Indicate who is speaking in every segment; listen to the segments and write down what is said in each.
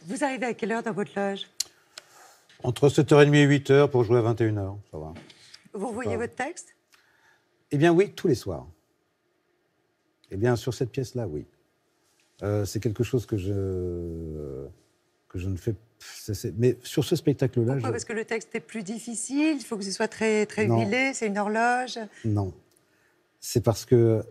Speaker 1: Vous arrivez à quelle heure dans votre loge?
Speaker 2: Entre 7h30 et 8h pour jouer à 21h, ça va.
Speaker 1: Vous voyez votre texte?
Speaker 2: Eh bien oui, tous les soirs. Eh bien sur cette pièce-là, oui. C'est quelque chose que je ne fais... Mais sur ce spectacle-là...
Speaker 1: Pourquoi? Parce que le texte est plus difficile, il faut que ce soit très, très huilé, c'est une horloge?
Speaker 2: Non. C'est parce que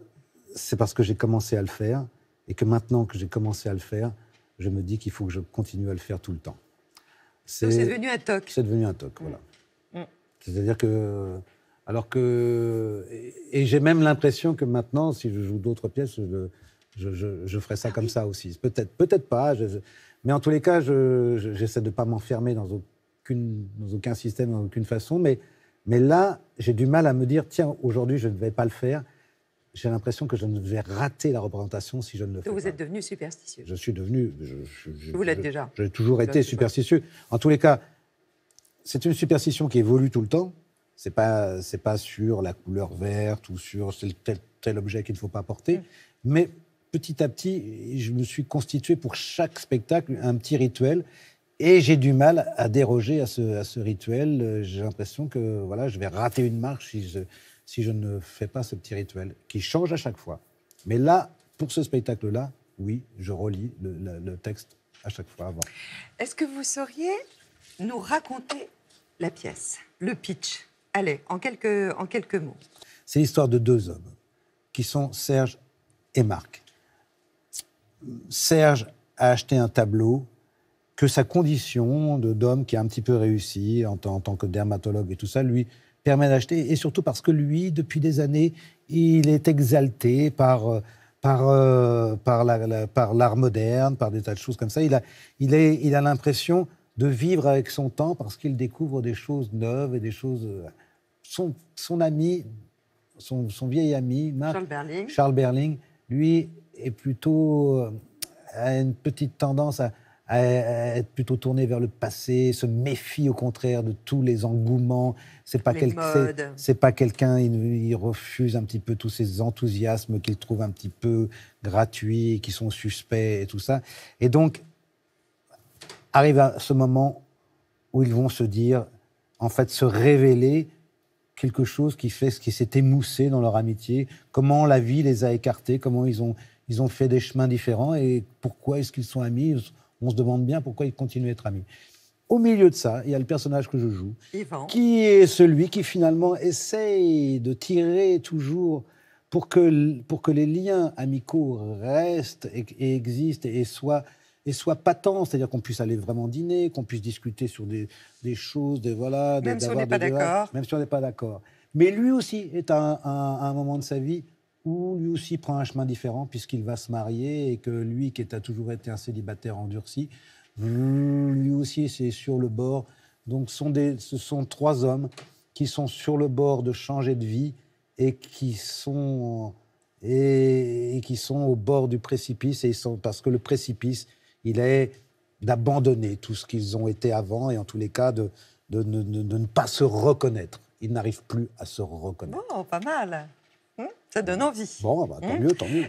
Speaker 2: j'ai commencé à le faire, et que maintenant que j'ai commencé à le faire, je me dis qu'il faut que je continue à le faire tout le temps.
Speaker 1: Donc c'est devenu un toc.
Speaker 2: C'est devenu un toc, voilà. C'est-à-dire que... Alors que... Et j'ai même l'impression que maintenant, si je joue d'autres pièces, je ferai ça comme ça aussi. Peut-être pas, mais en tous les cas, j'essaie de ne pas m'enfermer dans aucun système, dans aucune façon. Mais là, j'ai du mal à me dire, tiens, aujourd'hui, je ne vais pas le faire. J'ai l'impression que je ne vais rater la représentation si je ne le fais pas.
Speaker 1: Vous êtes devenu superstitieux.
Speaker 2: Je suis devenu...
Speaker 1: Vous l'êtes déjà.
Speaker 2: J'ai toujours été superstitieux. En tous les cas, c'est une superstition qui évolue tout le temps. C'est pas sur la couleur verte ou sur tel objet qu'il ne faut pas porter. Mais petit à petit, je me suis constitué pour chaque spectacle un petit rituel. Et j'ai du mal à déroger à ce rituel. J'ai l'impression que voilà, je vais rater une marche si je ne fais pas ce petit rituel, qui change à chaque fois. Mais là, pour ce spectacle-là, oui, je relis le texte à chaque fois avant.
Speaker 1: Est-ce que vous sauriez nous raconter la pièce, le pitch? Allez, en quelques mots.
Speaker 2: C'est l'histoire de deux hommes, qui sont Serge et Marc. Serge a acheté un tableau que sa condition d'homme qui a un petit peu réussi en tant que dermatologue et tout ça, lui permet d'acheter, et surtout parce que lui, depuis des années, il est exalté par l'art moderne, par des tas de choses comme ça. Il a l'impression de vivre avec son temps parce qu'il découvre des choses neuves et des choses... Son ami, son vieil ami, Marc, Charles Berling, lui, est plutôt... a une petite tendance à être plutôt tourné vers le passé, se méfie au contraire de tous les engouements. C'est pas quelqu'un, il refuse un petit peu tous ces enthousiasmes qu'il trouve un petit peu gratuits, qui sont suspects et tout ça. Et donc, arrive à ce moment où ils vont se dire, en fait, se révéler quelque chose qui s'est émoussé dans leur amitié, comment la vie les a écartés, comment ils ont fait des chemins différents et pourquoi est-ce qu'ils sont amis. On se demande bien pourquoi ils continuent à être amis. Au milieu de ça, il y a le personnage que je joue,
Speaker 1: Yvan,
Speaker 2: qui est celui qui finalement essaye de tirer toujours pour que les liens amicaux restent et existent et soient patents, c'est-à-dire qu'on puisse aller vraiment dîner, qu'on puisse discuter sur des choses,
Speaker 1: même si on n'est pas d'accord.
Speaker 2: Même si on n'est pas d'accord. Mais lui aussi est à un moment de sa vie où lui aussi prend un chemin différent puisqu'il va se marier et que lui, qui a toujours été un célibataire endurci, lui aussi c'est sur le bord. Donc ce sont trois hommes qui sont sur le bord de changer de vie et qui sont au bord du précipice. Parce que le précipice, il est d'abandonner tout ce qu'ils ont été avant et en tous les cas de ne pas se reconnaître. Ils n'arrivent plus à se reconnaître.
Speaker 1: Bon, pas mal. Ça donne envie.
Speaker 2: Bon, bah, tant mieux, tant mieux.